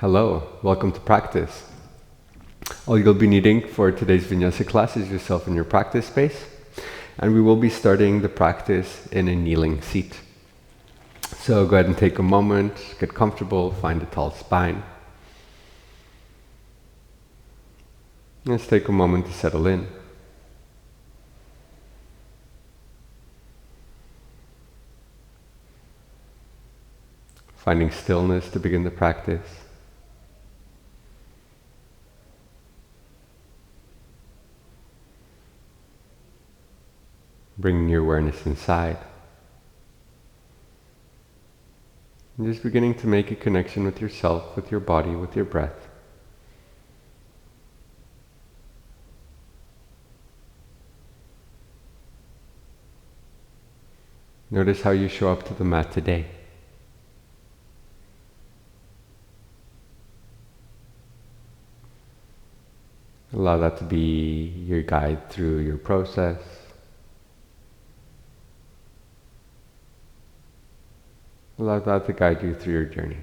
Hello, welcome to practice. All you'll be needing for today's Vinyasa class is yourself in your practice space, and we will be starting the practice in a kneeling seat. So go ahead and take a moment, get comfortable, find a tall spine. Let's take a moment to settle in. Finding stillness to begin the practice. Bringing your awareness inside. And just beginning to make a connection with yourself, with your body, with your breath. Notice how you show up to the mat today. Allow that to be your guide through your process. Allow that to guide you through your journey.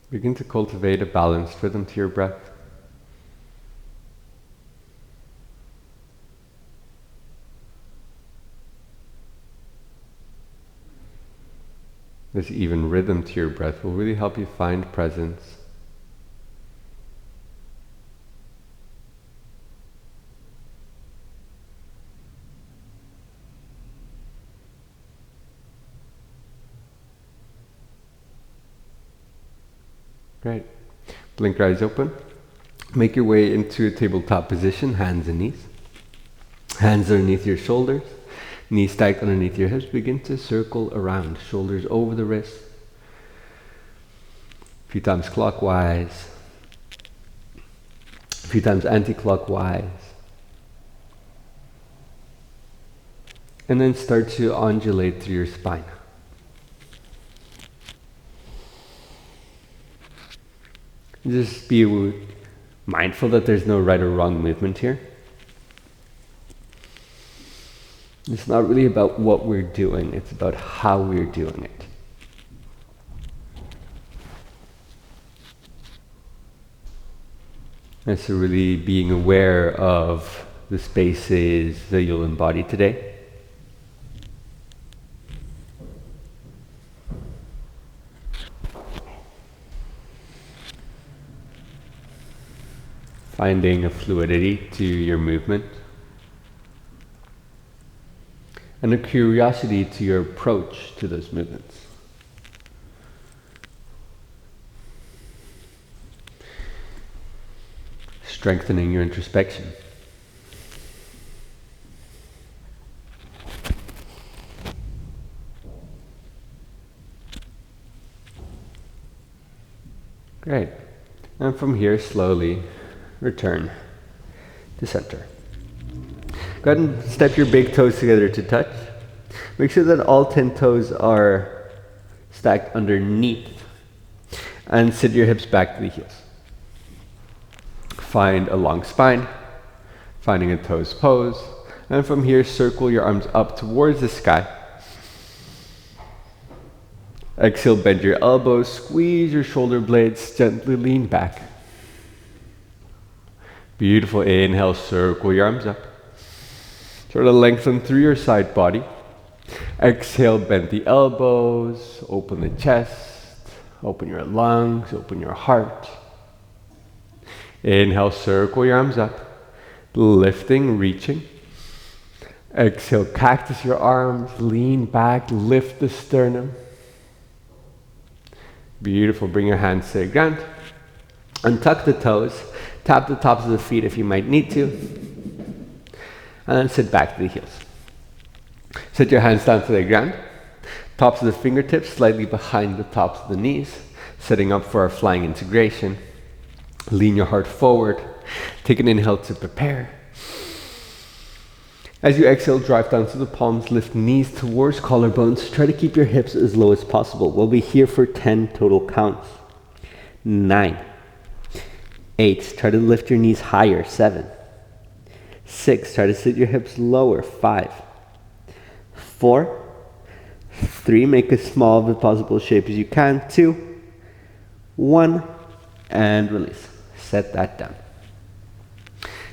Begin to cultivate a balanced rhythm to your breath. This even rhythm to your breath will really help you find presence. Great. Blink your eyes open. Make your way into a tabletop position, hands and knees. Hands underneath your shoulders. Knees stacked underneath your hips. Begin to circle around. Shoulders over the wrists. A few times clockwise. A few times anti-clockwise. And then start to undulate through your spine. Just be mindful that there's no right or wrong movement here. It's not really about what we're doing, it's about how we're doing it. And so really being aware of the spaces that you'll embody today. Finding a fluidity to your movement. And a curiosity to your approach to those movements. Strengthening your introspection. Great. And from here, slowly return to center. Go ahead and step your big toes together to touch. Make sure that all 10 toes are stacked underneath. And sit your hips back to the heels. Find a long spine, finding a toes pose. And from here, circle your arms up towards the sky. Exhale, bend your elbows, squeeze your shoulder blades, gently lean back. Beautiful. Inhale, circle your arms up. Sort of lengthen through your side body. Exhale, bend the elbows, open the chest, open your lungs, open your heart. Inhale, circle your arms up, lifting, reaching. Exhale, cactus your arms, lean back, lift the sternum. Beautiful. Bring your hands to the ground. Untuck the toes. Tap the tops of the feet if you might need to. And then sit back to the heels. Sit your hands down to the ground. Tops of the fingertips slightly behind the tops of the knees. Setting up for our flying integration. Lean your heart forward. Take an inhale to prepare. As you exhale, drive down to the palms. Lift knees towards collarbones. Try to keep your hips as low as possible. We'll be here for 10 total counts. 9. 8. Try to lift your knees higher. 7. 6, try to sit your hips lower. 5, 4, 3, make as small of a possible shape as you can. 2, 1, and release. Set that down.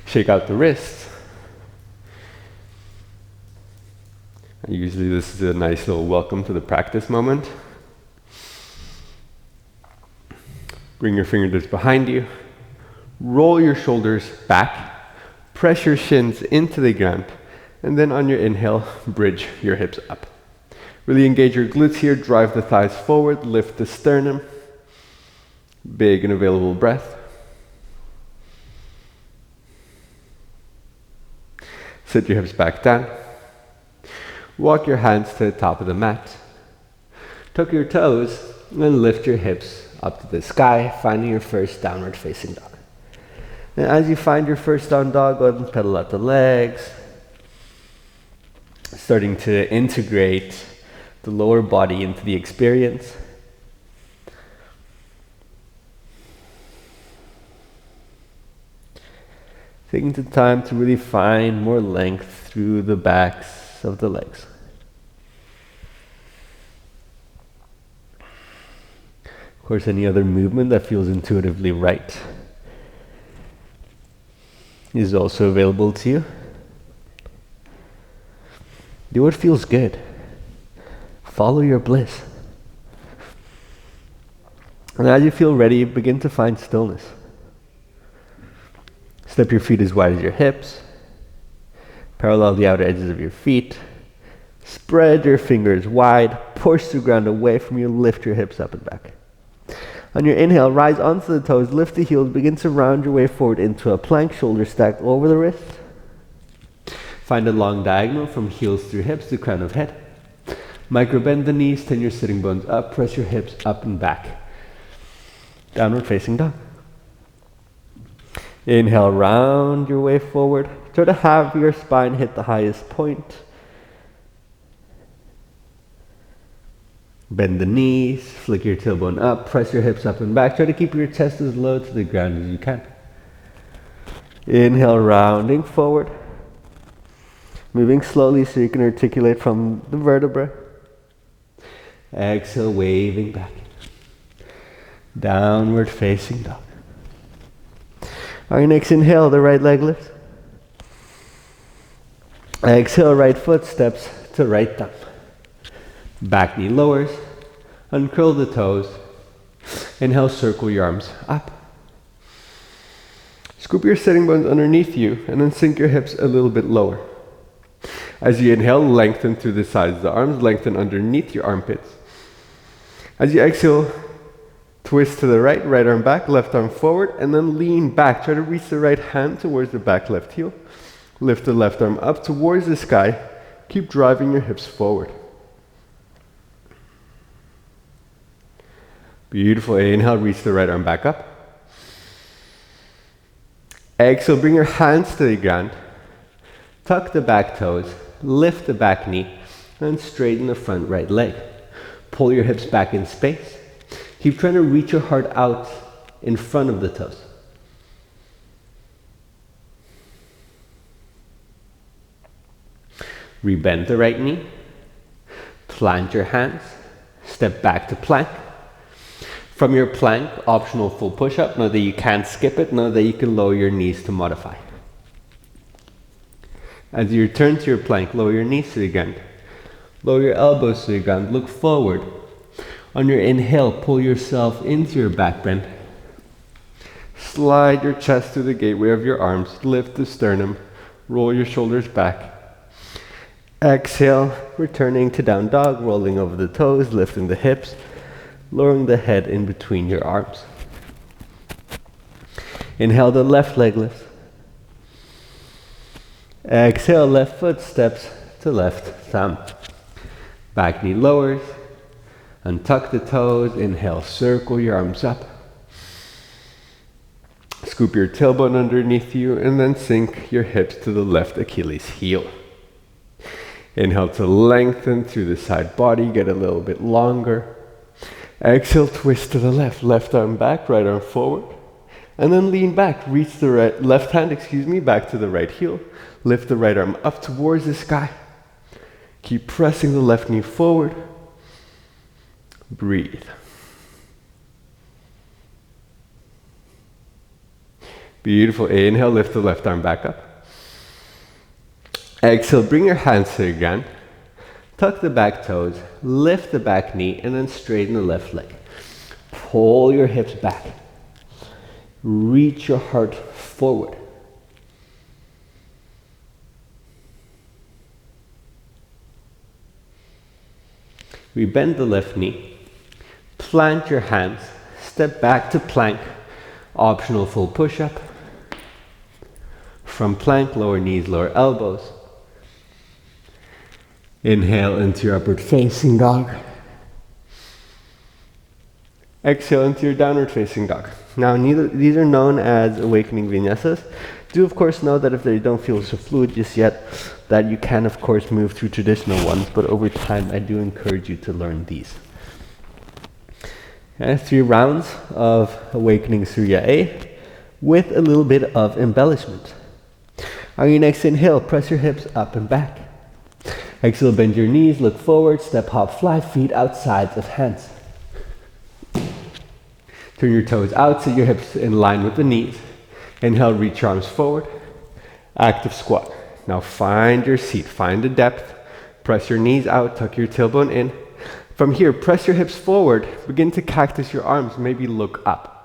Shake out the wrists. Usually this is a nice little welcome to the practice moment. Bring your fingertips behind you. Roll your shoulders back. Press your shins into the ground. And then on your inhale, bridge your hips up. Really engage your glutes here. Drive the thighs forward. Lift the sternum. Big and available breath. Sit your hips back down. Walk your hands to the top of the mat. Tuck your toes and lift your hips up to the sky, finding your first downward facing dog. And as you find your first down dog, go ahead and pedal out the legs. Starting to integrate the lower body into the experience. Taking the time to really find more length through the backs of the legs. Of course, any other movement that feels intuitively right is also available to you. Do what feels good. Follow your bliss. And as you feel ready, begin to find stillness. Step your feet as wide as your hips. Parallel the outer edges of your feet. Spread your fingers wide. Push the ground away from you. Lift your hips up and back. On your inhale, rise onto the toes. Lift the heels. Begin to round your way forward into a plank. Shoulders stacked over the wrist. Find a long diagonal from heels through hips to crown of head. Micro bend the knees. Turn your sitting bones up. Press your hips up and back. Downward facing dog. Inhale, round your way forward. Try to have your spine hit the highest point. Bend the knees, flick your tailbone up, press your hips up and back. Try to keep your chest as low to the ground as you can. Inhale, rounding forward. Moving slowly so you can articulate from the vertebra. Exhale, waving back. Downward facing dog. On your next inhale, the right leg lifts. Exhale, right foot steps to right thumb. Back knee lowers. Uncurl the toes. Inhale, circle your arms up. Scoop your sitting bones underneath you and then sink your hips a little bit lower. As you inhale, lengthen through the sides of the arms, lengthen underneath your armpits. As you exhale, twist to the right, right arm back, left arm forward, and then lean back. Try to reach the right hand towards the back left heel. Lift the left arm up towards the sky. Keep driving your hips forward. Beautiful. Inhale, reach the right arm back up. Exhale, bring your hands to the ground. Tuck the back toes, lift the back knee, and straighten the front right leg. Pull your hips back in space. Keep trying to reach your heart out in front of the toes. Rebend the right knee. Plant your hands. Step back to plank. From your plank, optional full push-up. Know that you can't skip it. Know that you can lower your knees to modify. As you return to your plank, lower your knees to the ground. Lower your elbows to the ground. Look forward. On your inhale, pull yourself into your back bend. Slide your chest to the gateway of your arms. Lift the sternum. Roll your shoulders back. Exhale, returning to down dog, rolling over the toes, lifting the hips, lowering the head in between your arms. Inhale, the left leg lifts. Exhale, left foot steps to left thumb. Back knee lowers. Untuck the toes. Inhale, circle your arms up. Scoop your tailbone underneath you and then sink your hips to the left Achilles heel. Inhale to lengthen through the side body, get a little bit longer. Exhale, twist to the left, left arm back, right arm forward. And then lean back, reach the left hand, back to the right heel. Lift the right arm up towards the sky. Keep pressing the left knee forward. Breathe. Beautiful. Inhale, lift the left arm back up. Exhale, bring your hands to the ground. Tuck the back toes, lift the back knee, and then straighten the left leg. Pull your hips back. Reach your heart forward. We bend the left knee. Plant your hands. Step back to plank. Optional full push-up. From plank, lower knees, lower elbows. Inhale into your upward facing dog. Exhale into your downward facing dog. Now, these are known as awakening vinyasas. Do of course know that if they don't feel so fluid just yet, that you can of course move through traditional ones, but over time I do encourage you to learn these. Okay, 3 rounds of awakening Surya A with a little bit of embellishment. On your next inhale, press your hips up and back. Exhale, bend your knees, look forward, step, hop, fly, feet outside of hands. Turn your toes out, sit your hips in line with the knees. Inhale, reach your arms forward. Active squat. Now find your seat, find the depth. Press your knees out, tuck your tailbone in. From here, press your hips forward. Begin to cactus your arms, maybe look up.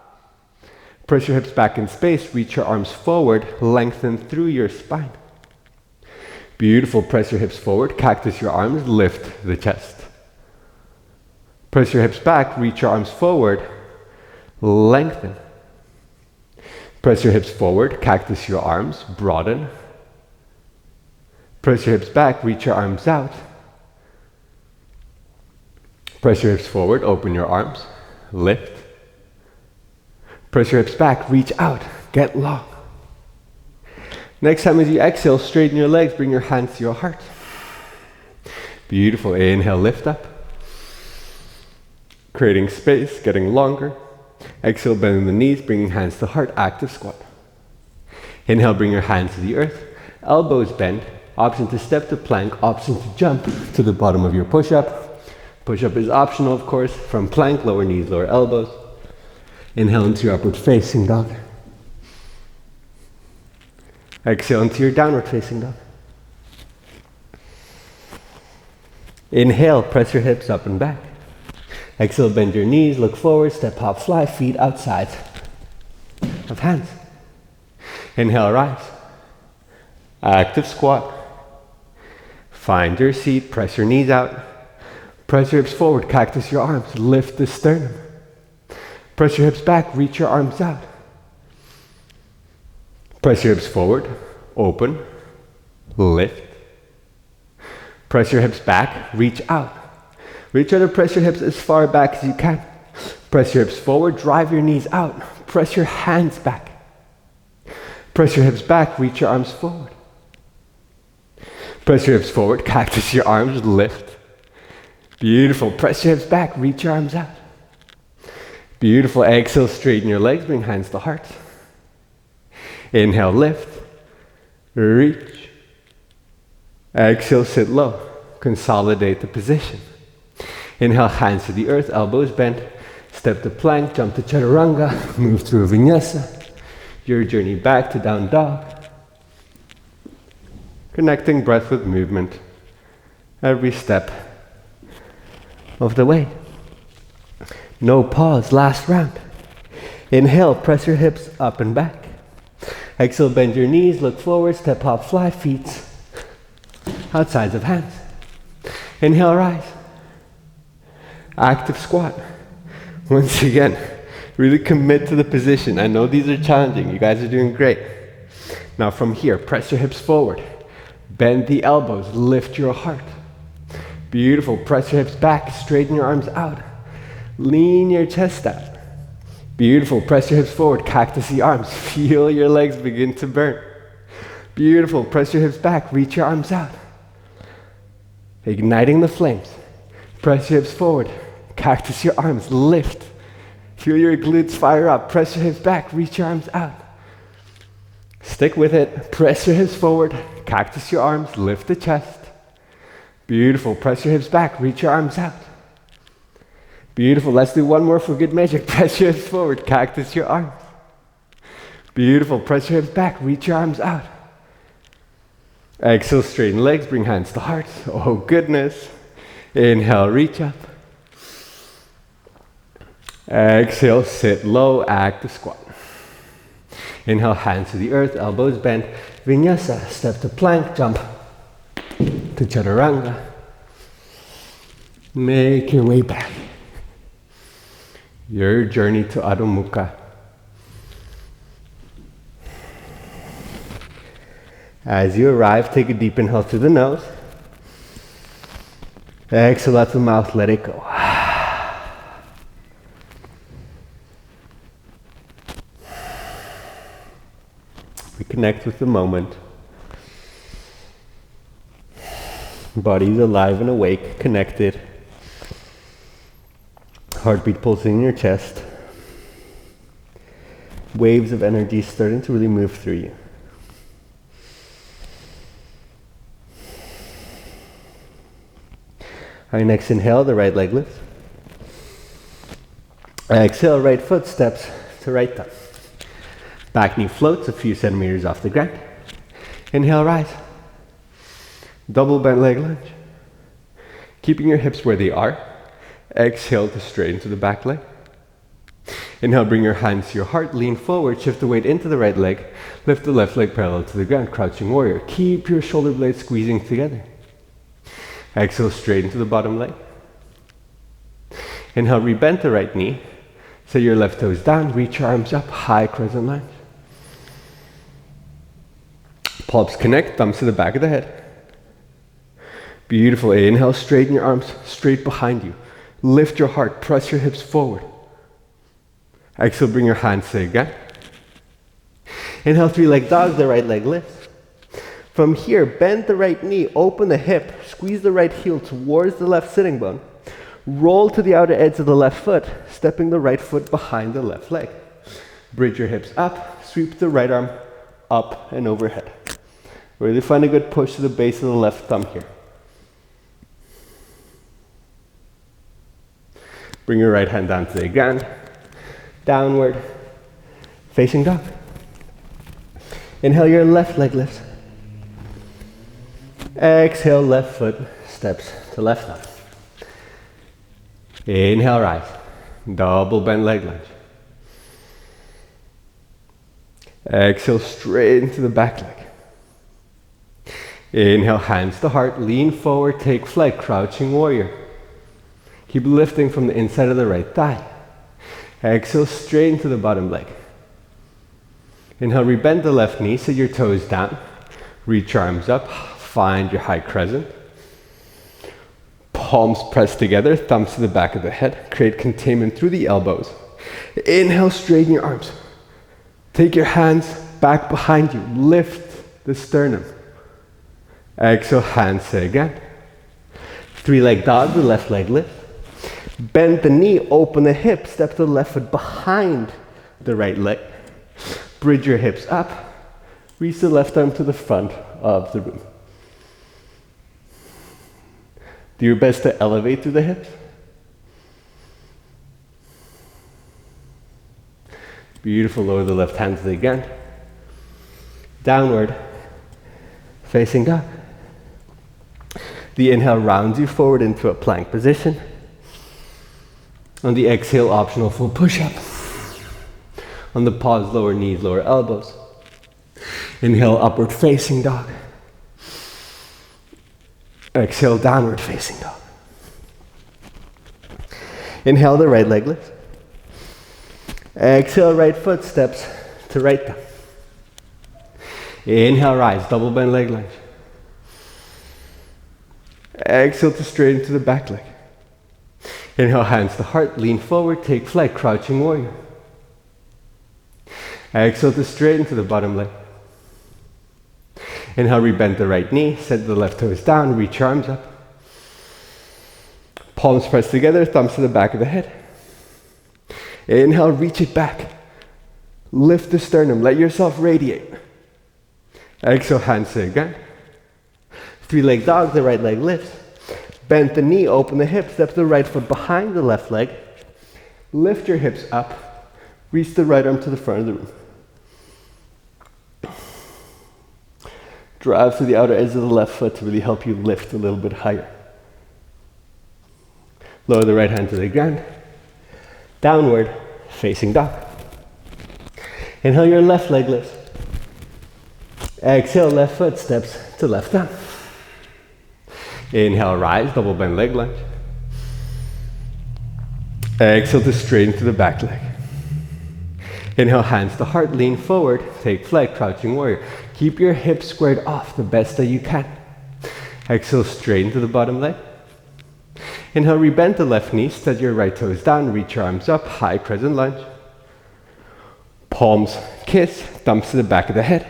Press your hips back in space, reach your arms forward, lengthen through your spine. Beautiful, press your hips forward, cactus your arms, lift the chest. Press your hips back, reach your arms forward, lengthen. Press your hips forward, cactus your arms, broaden. Press your hips back, reach your arms out. Press your hips forward, open your arms, lift. Press your hips back, reach out, get long. Next time as you exhale, straighten your legs, bring your hands to your heart. Beautiful, inhale, lift up. Creating space, getting longer. Exhale, bending the knees, bringing hands to heart, active squat. Inhale, bring your hands to the earth, elbows bend, option to step to plank, option to jump to the bottom of your push-up. Push-up is optional, of course, from plank, lower knees, lower elbows. Inhale into your upward facing dog. Exhale into your downward facing dog. Inhale, press your hips up and back. Exhale, bend your knees, look forward, step, hop, fly, feet outside of hands. Inhale, rise. Active squat. Find your seat, press your knees out. Press your hips forward, cactus your arms, lift the sternum. Press your hips back, reach your arms out. Press your hips forward, open, lift. Press your hips back, reach out. Really try to press your hips as far back as you can. Press your hips forward, drive your knees out. Press your hands back. Press your hips back, reach your arms forward. Press your hips forward, cactus your arms, lift. Beautiful, press your hips back, reach your arms out. Beautiful, exhale, straighten your legs, bring hands to heart. Inhale, lift, reach. Exhale, sit low, consolidate the position. Inhale, hands to the earth, elbows bent. Step to plank, jump to chaturanga, move through vinyasa. Your journey back to down dog. Connecting breath with movement every step of the way. No pause, last round. Inhale, press your hips up and back. Exhale, bend your knees, look forward, step, hop, fly, feet outsides of hands. Inhale, rise. Active squat. Once again, really commit to the position. I know these are challenging. You guys are doing great. Now from here, press your hips forward. Bend the elbows, lift your heart. Beautiful. Press your hips back, straighten your arms out. Lean your chest out. Beautiful. Press your hips forward, cactus the arms. Feel your legs begin to burn. Beautiful. Press your hips back, reach your arms out. Igniting the flames. Press your hips forward, cactus your arms, lift. Feel your glutes fire up. Press your hips back, reach your arms out. Stick with it. Press your hips forward. Cactus your arms. Lift the chest. Beautiful. Press your hips back. Reach your arms out. Beautiful. Let's do one more for good measure. Press your hips forward. Cactus your arms. Beautiful. Press your hips back. Reach your arms out. Exhale, straighten legs. Bring hands to heart. Oh, goodness. Inhale, reach up. Exhale, sit low, active squat. Inhale, hands to the earth, elbows bent. Vinyasa, step to plank, jump to chaturanga. Make your way back. Your journey to Adho Mukha. As you arrive, take a deep inhale through the nose. Exhale out the mouth, let it go. Reconnect with the moment. Body's alive and awake, connected. Heartbeat pulsing in your chest. Waves of energy starting to really move through you. All right, next inhale, the right leg lifts. Exhale, right foot steps to right thumb. Back knee floats a few centimeters off the ground. Inhale, rise. Double bent leg lunge. Keeping your hips where they are. Exhale to straighten to the back leg. Inhale, bring your hands to your heart, lean forward, shift the weight into the right leg, lift the left leg parallel to the ground, crouching warrior. Keep your shoulder blades squeezing together. Exhale, straighten to the bottom leg. Inhale, rebend the right knee. Set your left toes down, reach your arms up, high crescent lunge. Palms connect, thumbs to the back of the head. Beautiful. Inhale, straighten your arms straight behind you. Lift your heart, press your hips forward. Exhale, bring your hands to the ground. Inhale, three-leg dog, the right leg lifts. From here, bend the right knee, open the hip, squeeze the right heel towards the left sitting bone. Roll to the outer edge of the left foot, stepping the right foot behind the left leg. Bridge your hips up, sweep the right arm up and overhead. Really find a good push to the base of the left thumb here. Bring your right hand down to the ground, downward, facing dog. Inhale, your left leg lifts. Exhale, left foot steps to left thumb. Inhale, rise. Double bent leg lunge. Exhale, straight into the back leg. Inhale, hands to heart, lean forward, take flight, crouching warrior. Keep lifting from the inside of the right thigh. Exhale, straight into the bottom leg. Inhale, rebend the left knee, set your toes down. Reach your arms up, find your high crescent. Palms pressed together, thumbs to the back of the head. Create containment through the elbows. Inhale, straighten your arms. Take your hands back behind you. Lift the sternum. Exhale, hands to the ground. Three-leg dog, the left leg lift. Bend the knee, open the hip, step the left foot behind the right leg. Bridge your hips up. Reach the left arm to the front of the room. Do your best to elevate through the hips. Beautiful, lower the left hand to the ground. Downward, facing dog. The inhale rounds you forward into a plank position. On the exhale, optional full push-up. On the pause, lower knees, lower elbows. Inhale, upward facing dog. Exhale, downward facing dog. Inhale, the right leg lifts. Exhale, right foot steps to right thumb. Inhale, rise, double bend leg lunge. Exhale to straighten to the back leg. Inhale, hands to heart, lean forward, take flight, crouching warrior. Exhale to straighten to the bottom leg. Inhale, rebend the right knee, set the left toes down, reach your arms up. Palms pressed together, thumbs to the back of the head. Inhale, reach it back. Lift the sternum, let yourself radiate. Exhale, hands to the ground. Three-leg dog, the right leg lifts. Bend the knee, open the hip, step the right foot behind the left leg. Lift your hips up. Reach the right arm to the front of the room. Drive to the outer edge of the left foot to really help you lift a little bit higher. Lower the right hand to the ground. Downward facing dog. Inhale, your left leg lifts. Exhale, left foot steps to left arm. Inhale, rise, double bend leg lunge. Exhale to straighten to the back leg. Inhale, hands to heart, lean forward, take flight, crouching warrior. Keep your hips squared off the best that you can. Exhale, straighten to the bottom leg. Inhale, rebend the left knee, set your right toes down, reach your arms up, high crescent lunge. Palms kiss, thumbs to the back of the head.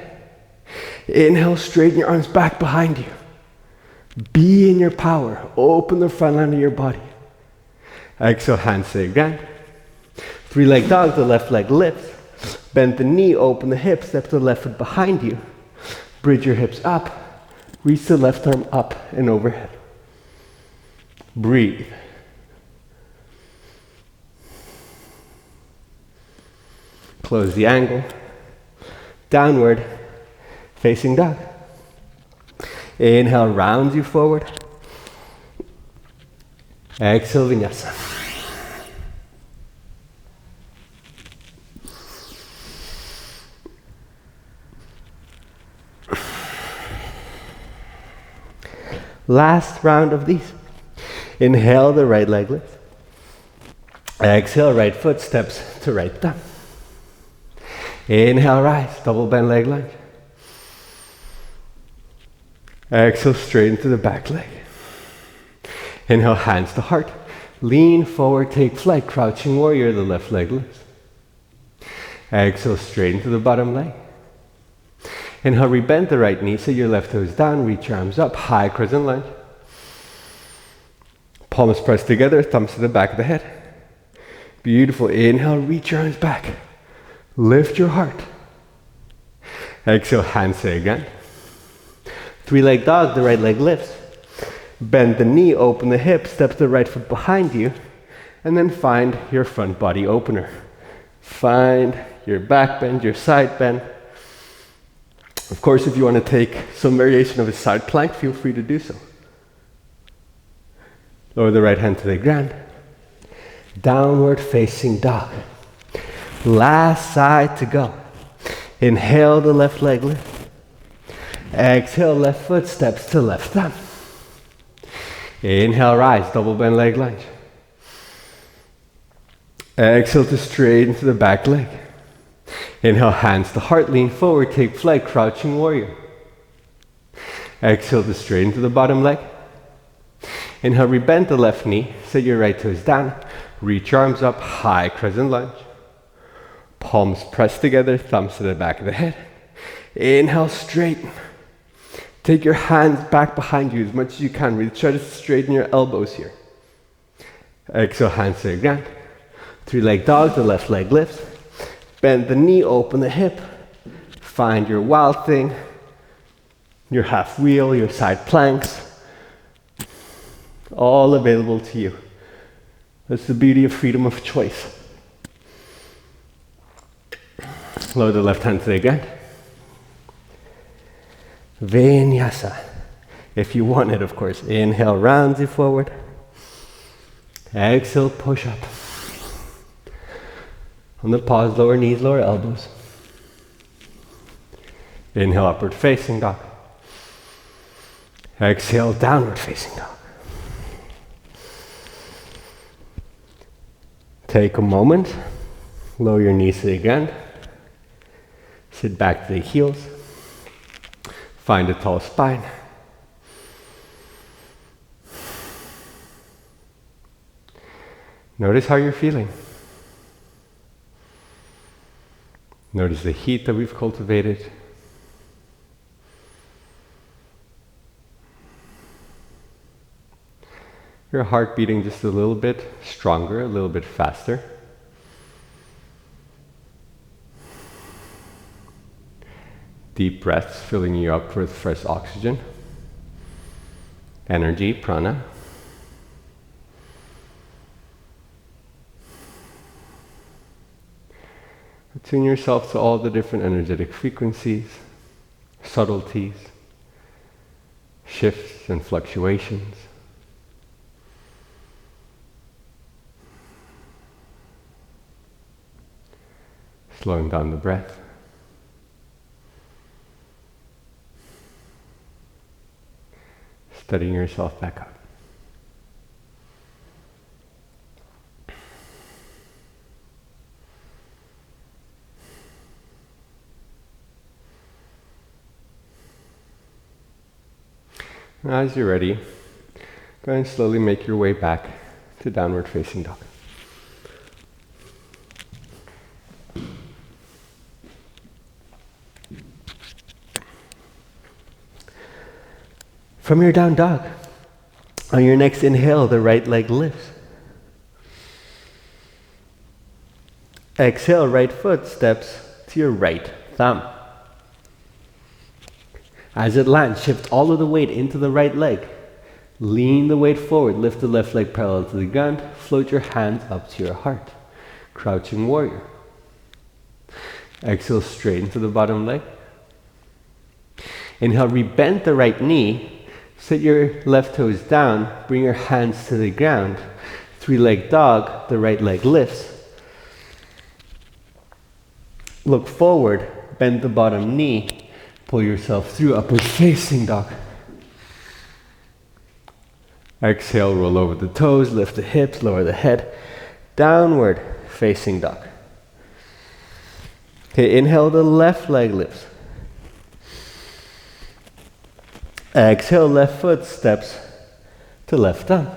Inhale, straighten your arms back behind you. Be in your power, open the front line of your body. Exhale, hands to the ground. Three-leg dog, the left leg lifts. Bend the knee, open the hip, step the left foot behind you. Bridge your hips up. Reach the left arm up and overhead. Breathe. Close the angle. Downward facing dog. Inhale, rounds you forward. Exhale, Vinyasa. Last round of these. Inhale, the right leg lifts. Exhale, right foot steps to right thumb. Inhale, rise, double bend leg lunge. Exhale, straighten to the back leg. Inhale, hands to heart. Lean forward, take flight, crouching warrior, the left leg lifts. Exhale, straighten to the bottom leg. Inhale, rebend the right knee, set your left toes down, reach your arms up, high crescent lunge. Palms pressed together, thumbs to the back of the head. Beautiful. Inhale, reach your arms back. Lift your heart. Exhale, hands to the ground. Three-leg dog, the right leg lifts. Bend the knee, open the hip, step the right foot behind you, and then find your front body opener. Find your back bend, your side bend. Of course, if you want to take some variation of a side plank, feel free to do so. Lower the right hand to the ground. Downward facing dog. Last side to go. Inhale, the left leg lift. Exhale, left foot steps to left thumb. Inhale, rise, double bend leg lunge. Exhale to straighten to the back leg. Inhale, hands to heart, lean forward, take flight, crouching warrior. Exhale to straighten to the bottom leg. Inhale, rebend the left knee, set your right toes down, reach arms up, high crescent lunge. Palms pressed together, thumbs to the back of the head. Inhale, straighten. Take your hands back behind you as much as you can. Really try to straighten your elbows here. Exhale, hands to the ground. Three-leg dog, the left leg lifts. Bend the knee, open the hip. Find your wild thing, your half wheel, your side planks. All available to you. That's the beauty of freedom of choice. Lower the left hand to the ground. Vinyasa. If you want it, of course. Inhale, rounds you forward. Exhale, push up. On the pause, lower knees, lower elbows. Inhale, upward facing dog. Exhale, downward facing dog. Take a moment. Lower your knees to the ground. Sit back to the heels. Find a tall spine. Notice how you're feeling. Notice the heat that we've cultivated. Your heart beating just a little bit stronger, a little bit faster. Deep breaths filling you up with fresh oxygen, energy, prana. Attune yourself to all the different energetic frequencies, subtleties, shifts and fluctuations. Slowing down the breath. Steadying yourself back up. As you're ready, go ahead and slowly make your way back to downward facing dog. From your down dog, on your next inhale, the right leg lifts. Exhale, right foot steps to your right thumb. As it lands, shift all of the weight into the right leg. Lean the weight forward, lift the left leg parallel to the ground, float your hands up to your heart. Crouching warrior. Exhale, straighten to the bottom leg. Inhale, rebend the right knee. Sit your left toes down, bring your hands to the ground. Three-leg dog, the right leg lifts. Look forward, bend the bottom knee, pull yourself through upward facing dog. Exhale, roll over the toes, lift the hips, lower the head. Downward facing dog. Okay, inhale, the left leg lifts. Exhale, left foot steps to left thumb.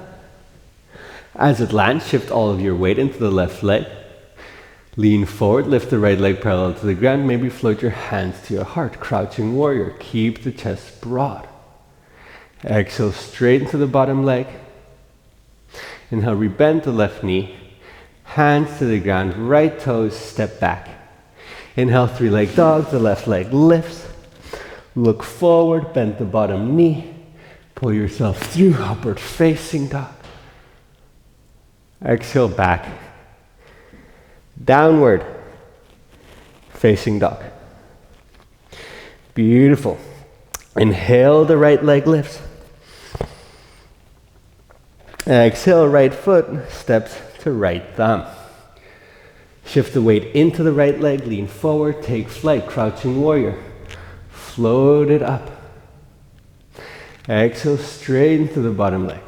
As it lands, shift all of your weight into the left leg. Lean forward, lift the right leg parallel to the ground. Maybe float your hands to your heart. Crouching warrior. Keep the chest broad. Exhale, straighten to the bottom leg. Inhale, rebend the left knee. Hands to the ground, right toes step back. Inhale, three-leg dog, the left leg lifts. Look forward, bend the bottom knee. Pull yourself through, upward facing dog. Exhale, back. Downward facing dog. Beautiful. Inhale, the right leg lifts. Exhale, right foot steps to right thumb. Shift the weight into the right leg, lean forward, take flight, crouching warrior. Float it up. Exhale, straighten to the bottom leg.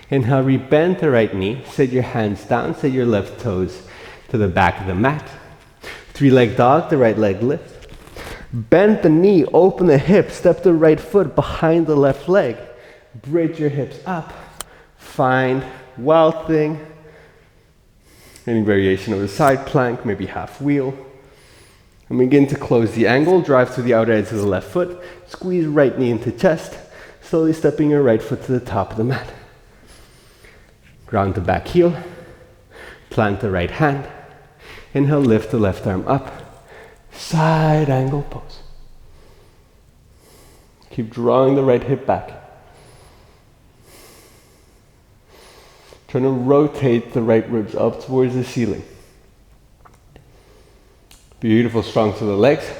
Inhale, rebend the right knee, sit your hands down, set your left toes to the back of the mat. Three-leg dog, the right leg lifts. Bend the knee, open the hip, step the right foot behind the left leg. Bridge your hips up. Find wild thing. Any variation of the side plank, maybe half wheel. And begin to close the angle, drive to the outer edge of the left foot, squeeze right knee into chest, slowly stepping your right foot to the top of the mat. Ground the back heel, plant the right hand. Inhale, lift the left arm up, side angle pose. Keep drawing the right hip back. Trying to rotate the right ribs up towards the ceiling. Beautiful, strong to the legs.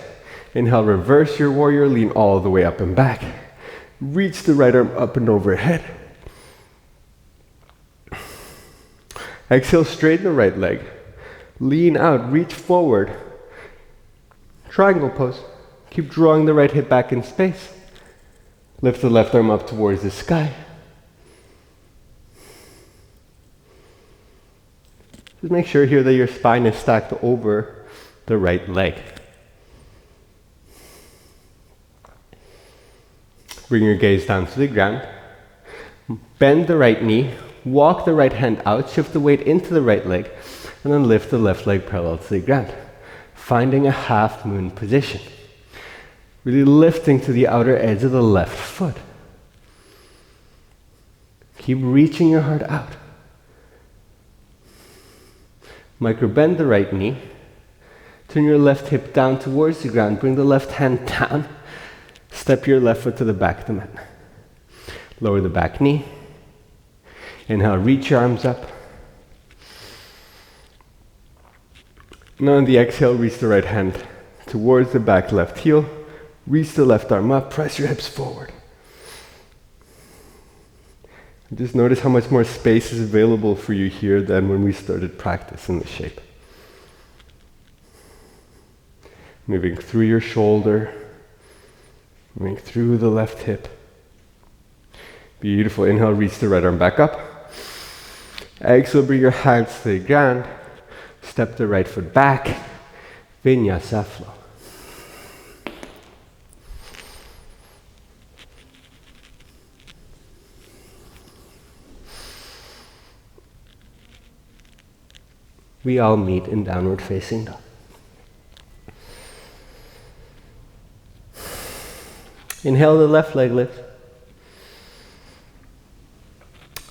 Inhale, reverse your warrior, lean all the way up and back. Reach the right arm up and overhead. Exhale, straighten the right leg. Lean out, reach forward. Triangle pose. Keep drawing the right hip back in space. Lift the left arm up towards the sky. Just make sure here that your spine is stacked over the right leg. Bring your gaze down to the ground. Bend the right knee, walk the right hand out, shift the weight into the right leg, and then lift the left leg parallel to the ground. Finding a half moon position. Really lifting to the outer edge of the left foot. Keep reaching your heart out. Micro bend the right knee. Turn your left hip down towards the ground. Bring the left hand down. Step your left foot to the back of the mat. Lower the back knee. Inhale, reach your arms up. Now on the exhale, reach the right hand towards the back left heel. Reach the left arm up. Press your hips forward. Just notice how much more space is available for you here than when we started practice in the shape. Moving through your shoulder, moving through the left hip. Beautiful. Inhale, reach the right arm back up. Exhale, bring your hands to the ground. Step the right foot back. Vinyasa flow. We all meet in downward facing dog. Inhale, the left leg lifts.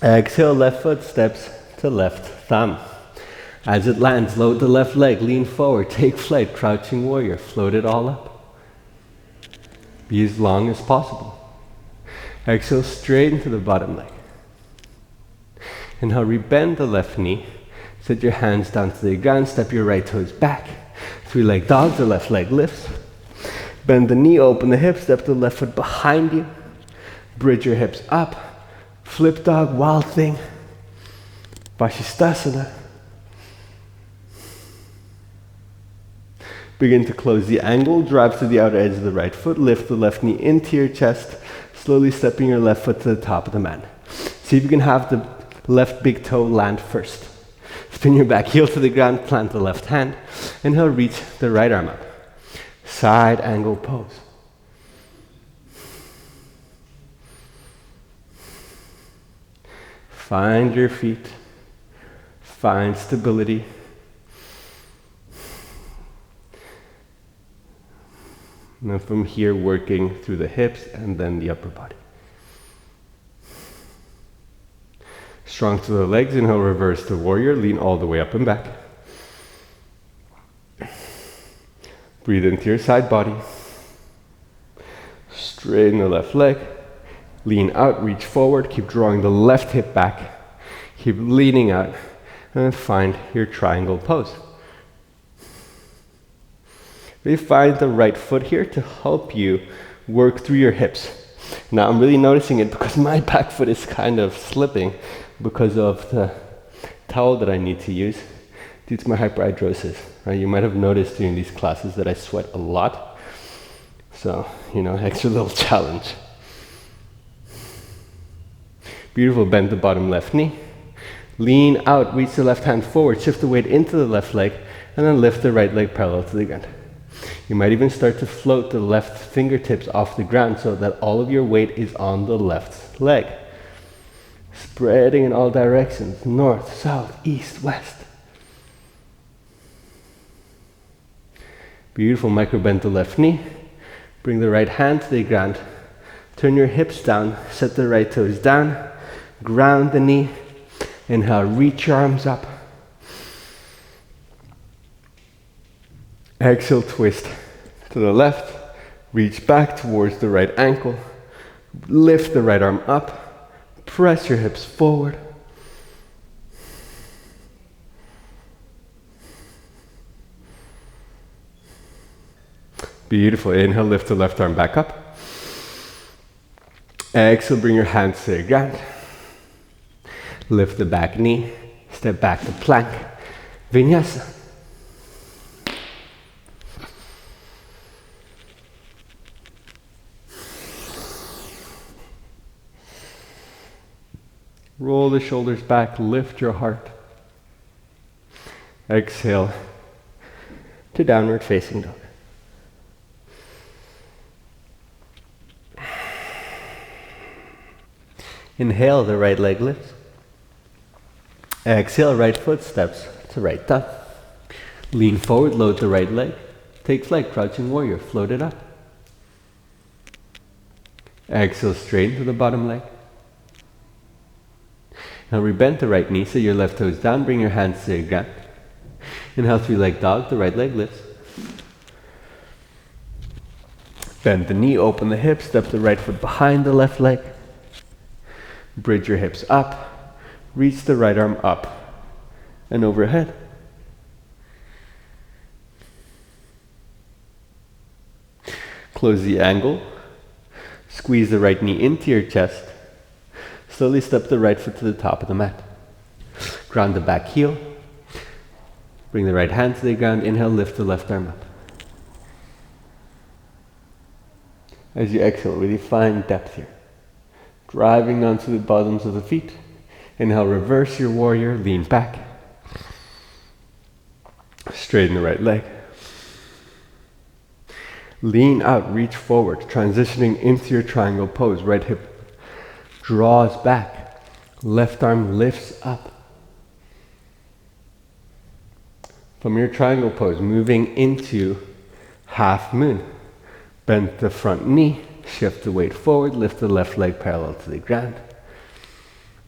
Exhale, left foot steps to left thumb. As it lands, load the left leg, lean forward, take flight, crouching warrior, float it all up. Be as long as possible. Exhale, straighten to the bottom leg. Inhale, rebend the left knee. Set your hands down to the ground, step your right toes back. Three-leg dog, the left leg lifts. Bend the knee, open the hip, step the left foot behind you. Bridge your hips up. Flip dog, wild thing. Vashisthasana. Begin to close the angle, drive to the outer edge of the right foot, lift the left knee into your chest, slowly stepping your left foot to the top of the mat. See if you can have the left big toe land first. Spin your back heel to the ground, plant the left hand. Inhale, reach the right arm up. Side angle pose. Find your feet. Find stability. And then from here, working through the hips and then the upper body. Strong to the legs, inhale, reverse to warrior, lean all the way up and back. Breathe into your side body. Straighten the left leg. Lean out, reach forward, keep drawing the left hip back. Keep leaning out, and then find your triangle pose. We find the right foot here to help you work through your hips. Now I'm really noticing it because my back foot is kind of slipping because of the towel that I need to use due to my hyperhidrosis. Right? You might have noticed during these classes that I sweat a lot. So, extra little challenge. Beautiful, bend the bottom left knee. Lean out, reach the left hand forward, shift the weight into the left leg, and then lift the right leg parallel to the ground. You might even start to float the left fingertips off the ground so that all of your weight is on the left leg. Spreading in all directions, north, south, east, west. Beautiful, micro bend the left knee. Bring the right hand to the ground. Turn your hips down, set the right toes down. Ground the knee. Inhale, reach your arms up. Exhale, twist to the left. Reach back towards the right ankle. Lift the right arm up. Press your hips forward. Beautiful. Inhale, lift the left arm back up. Exhale, bring your hands to the ground. Lift the back knee. Step back to plank. Vinyasa. Roll the shoulders back, lift your heart. Exhale to downward facing dog. Inhale, the right leg lifts. Exhale, right foot steps to right thumb. Lean forward, load the right leg. Take flight, crouching warrior, float it up. Exhale, straighten to the bottom leg. Now rebend the right knee, so your left toes down, bring your hands to the ground. Inhale, three-leg dog, the right leg lifts. Bend the knee, open the hip, step the right foot behind the left leg. Bridge your hips up, reach the right arm up and overhead. Close the angle, squeeze the right knee into your chest. Slowly step the right foot to the top of the mat. Ground the back heel. Bring the right hand to the ground. Inhale, lift the left arm up. As you exhale, really find depth here. Driving down to the bottoms of the feet. Inhale, reverse your warrior, lean back. Straighten the right leg. Lean out, reach forward, transitioning into your triangle pose. Right hip draws back. Left arm lifts up. From your triangle pose, moving into half moon. Bend the front knee, shift the weight forward, lift the left leg parallel to the ground.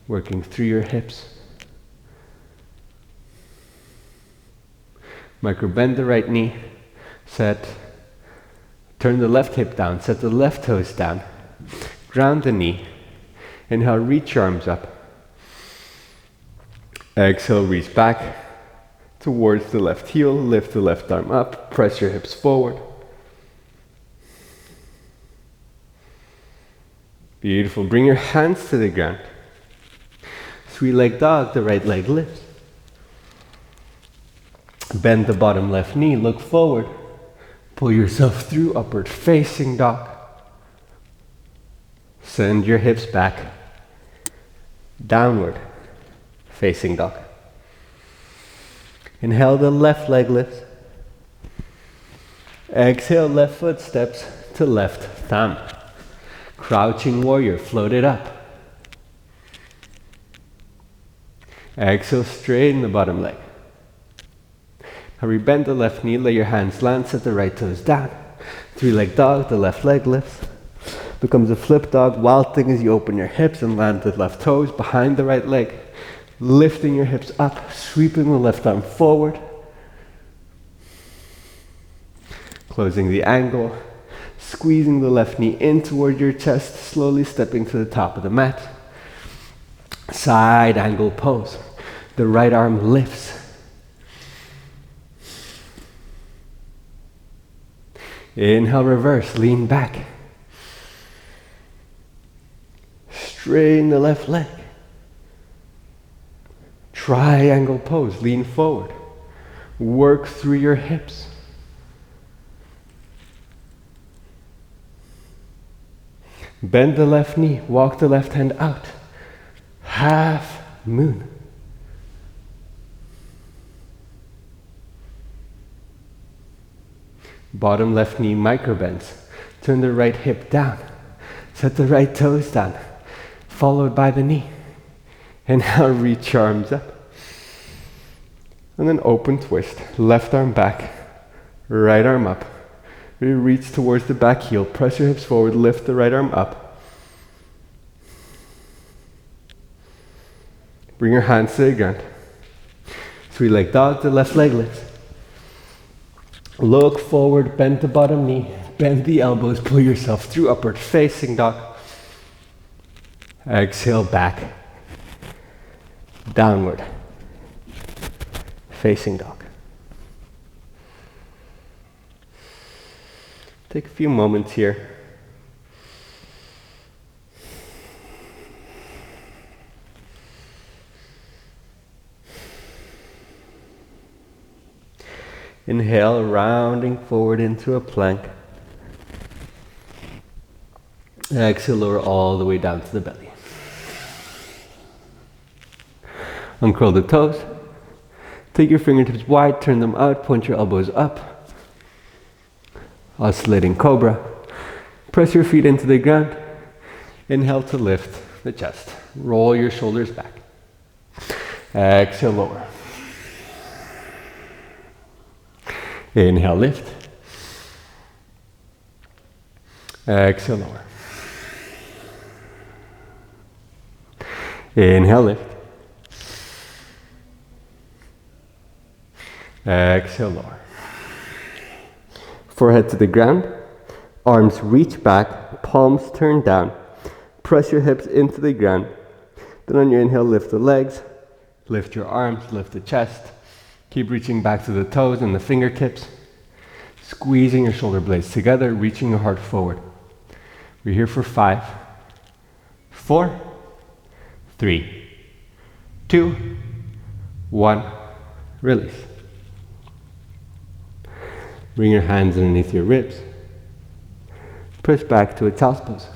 Working through your hips. Micro bend the right knee, turn the left hip down, set the left toes down, ground the knee. Inhale, reach your arms up. Exhale, reach back towards the left heel, lift the left arm up, press your hips forward. Beautiful. Bring your hands to the ground. Three-leg dog, the right leg lifts. Bend the bottom left knee, look forward. Pull yourself through upward facing dog. Send your hips back. Downward facing dog. Inhale, the left leg lifts. Exhale, left foot steps to left thumb. Crouching warrior, float it up. Exhale, straighten the bottom leg. Hurry, bend the left knee, let your hands land, set the right toes down. Three-leg dog, the left leg lifts. Becomes a flip dog. Wild thing is you open your hips and land the left toes behind the right leg. Lifting your hips up, sweeping the left arm forward. Closing the angle. Squeezing the left knee in toward your chest, slowly stepping to the top of the mat. Side angle pose. The right arm lifts. Inhale, reverse, lean back. Straighten the left leg. Triangle pose, lean forward. Work through your hips. Bend the left knee, walk the left hand out. Half moon. Bottom left knee micro bends. Turn the right hip down. Set the right toes down, followed by the knee. And now reach your arms up. And then open twist. Left arm back, right arm up. Reach towards the back heel. Press your hips forward, lift the right arm up. Bring your hands to the ground. Three-leg dog, the left leg lifts. Look forward, bend the bottom knee, bend the elbows, pull yourself through upward facing dog. Exhale back, downward facing dog. Take a few moments here. Inhale, rounding forward into a plank. Exhale, lower all the way down to the belly. Uncurl the toes. Take your fingertips wide, turn them out, point your elbows up. Oscillating cobra. Press your feet into the ground. Inhale to lift the chest. Roll your shoulders back. Exhale, lower. Inhale, lift. Exhale, lower. Inhale, lift. Exhale, lower. Forehead to the ground. Arms reach back, palms turn down. Press your hips into the ground. Then on your inhale, lift the legs, lift your arms, lift the chest. Keep reaching back to the toes and the fingertips. Squeezing your shoulder blades together, reaching your heart forward. We're here for 5, 4, 3, 2, 1. Release. Bring your hands underneath your ribs. Push back to a child's pose.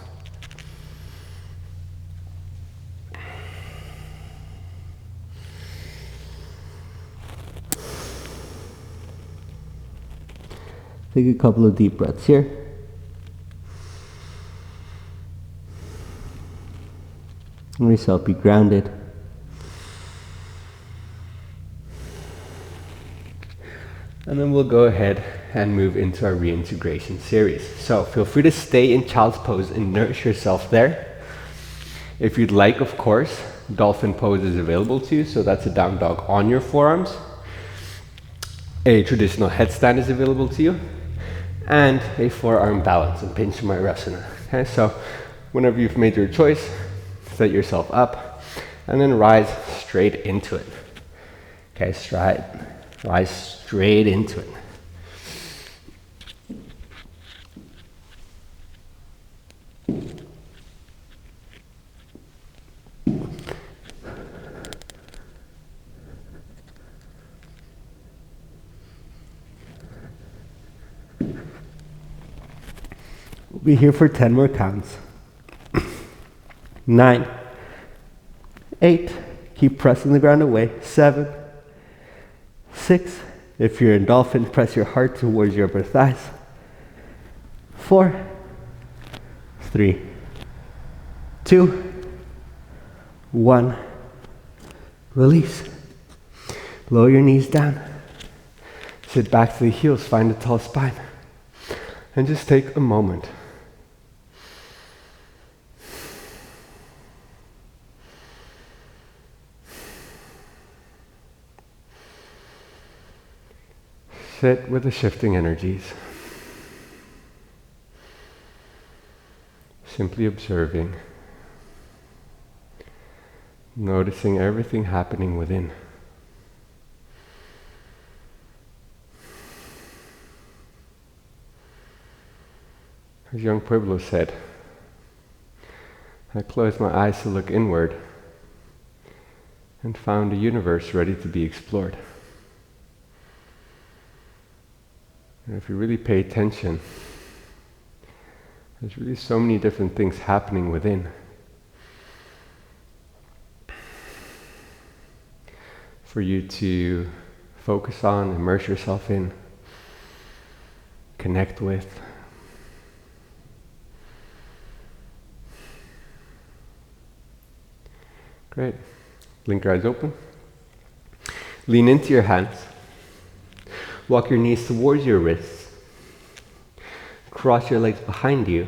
Take a couple of deep breaths here. And yourself be grounded. And then we'll go ahead and move into our reintegration series. So feel free to stay in child's pose and nourish yourself there. If you'd like, of course, dolphin pose is available to you. So that's a down dog on your forearms. A traditional headstand is available to you. And a forearm balance in Pincha Mayurasana. Okay, so whenever you've made your choice, set yourself up and then rise straight into it. Okay, rise straight into it. We'll be here for 10 more counts. 9, 8, keep pressing the ground away. 7, 6, if you're in dolphin, press your heart towards your upper thighs. 4, 3, 2, 1. Release. Lower your knees down. Sit back to the heels, find a tall spine. And just take a moment. Sit with the shifting energies. Simply observing. Noticing everything happening within. As young Pueblo said, I closed my eyes to look inward and found a universe ready to be explored. And if you really pay attention, there's really so many different things happening within. For you to focus on, immerse yourself in, connect with. Great. Blink your eyes open. Lean into your hands. Walk your knees towards your wrists. Cross your legs behind you.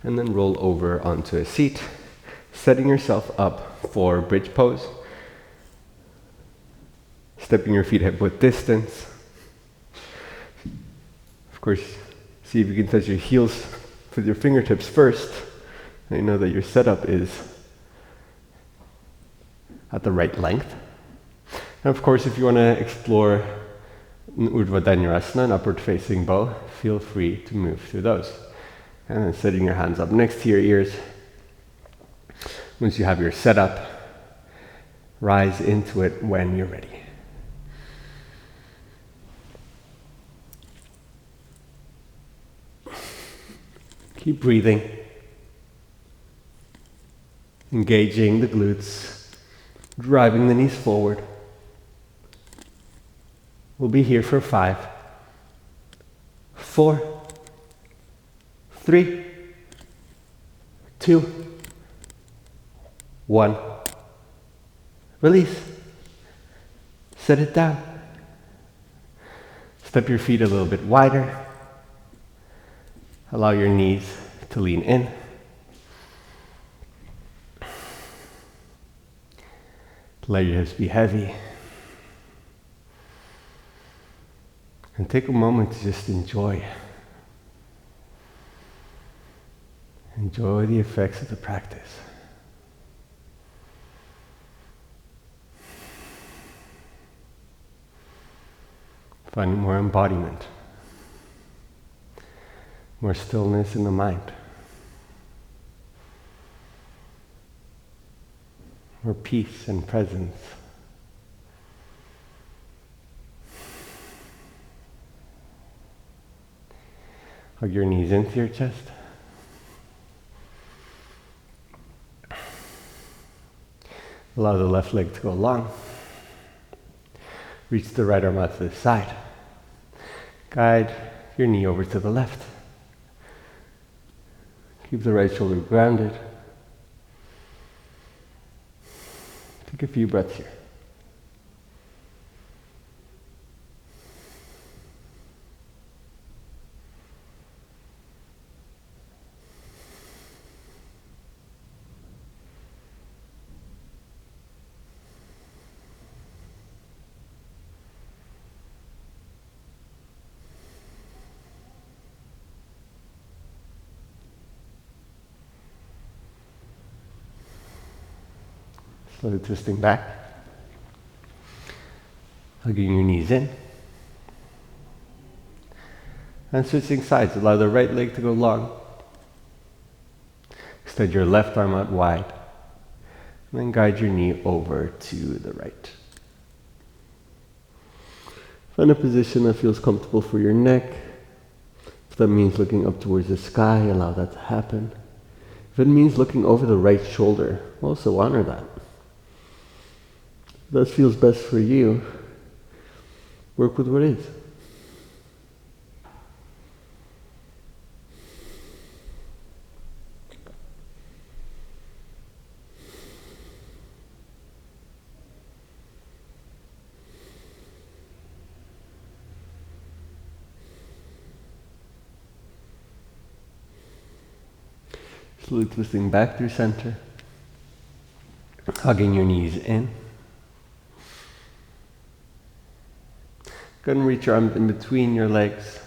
And then roll over onto a seat, setting yourself up for bridge pose. Stepping your feet hip width distance. Of course, see if you can touch your heels with your fingertips first. And you know that your setup is at the right length. And of course, if you want to explore Urdhva Dhanurasana, an upward facing bow, feel free to move through those. And then setting your hands up next to your ears. Once you have your setup, rise into it when you're ready. Keep breathing. Engaging the glutes. Driving the knees forward. We'll be here for 5, 4, 3, 2, 1. Release. Set it down. Step your feet a little bit wider. Allow your knees to lean in. Let your hips be heavy. And take a moment to just enjoy Enjoy the effects of the practice. Finding more embodiment, more stillness in the mind, more peace and presence. Hug your knees into your chest. Allow the left leg to go long. Reach the right arm out to the side. Guide your knee over to the left. Keep the right shoulder grounded. Take a few breaths here. Slowly twisting back. Hugging your knees in. And switching sides. Allow the right leg to go long. Extend your left arm out wide. And then guide your knee over to the right. Find a position that feels comfortable for your neck. If that means looking up towards the sky, allow that to happen. If it means looking over the right shoulder, also honor that. If that feels best for you, work with what is. Slowly twisting back through center, hugging your knees in. Go and reach your arms in between your legs.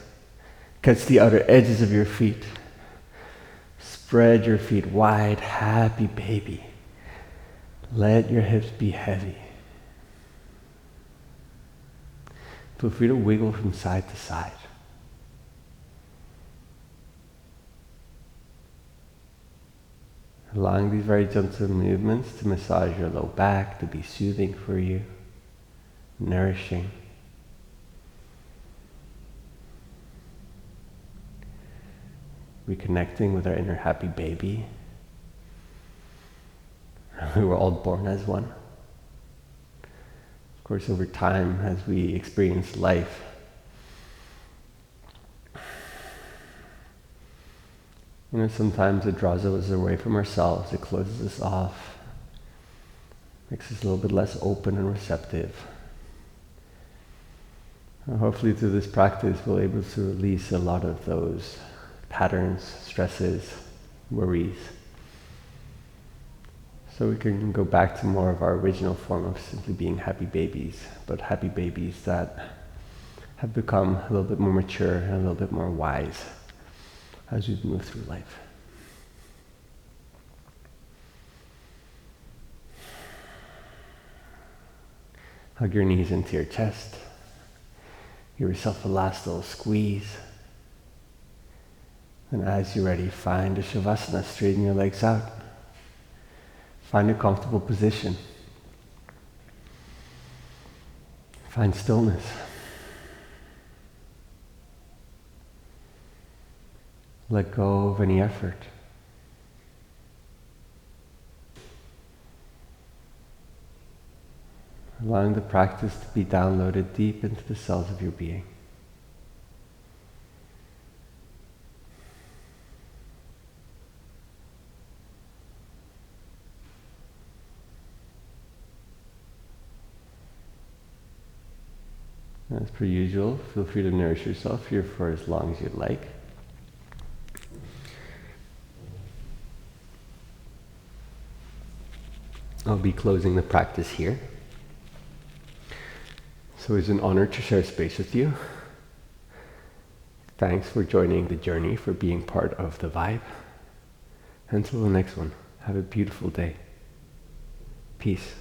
Catch the outer edges of your feet. Spread your feet wide, happy baby. Let your hips be heavy. Feel free to wiggle from side to side. Allowing these very gentle movements to massage your low back, to be soothing for you, nourishing. Reconnecting with our inner happy baby. We were all born as one. Of course, over time, as we experience life, sometimes it draws us away from ourselves, it closes us off, makes us a little bit less open and receptive. And hopefully through this practice, we'll be able to release a lot of those patterns, stresses, worries, so we can go back to more of our original form of simply being happy babies, but happy babies that have become a little bit more mature and a little bit more wise as we've moved through life. Hug your knees into your chest. Give yourself a last little squeeze. And as you're ready, find a Shavasana, straighten your legs out. Find a comfortable position. Find stillness. Let go of any effort. Allowing the practice to be downloaded deep into the cells of your being. As per usual, feel free to nourish yourself here for as long as you'd like. I'll be closing the practice here. So it's an honor to share space with you. Thanks for joining the journey, for being part of the vibe. Until the next one, have a beautiful day. Peace.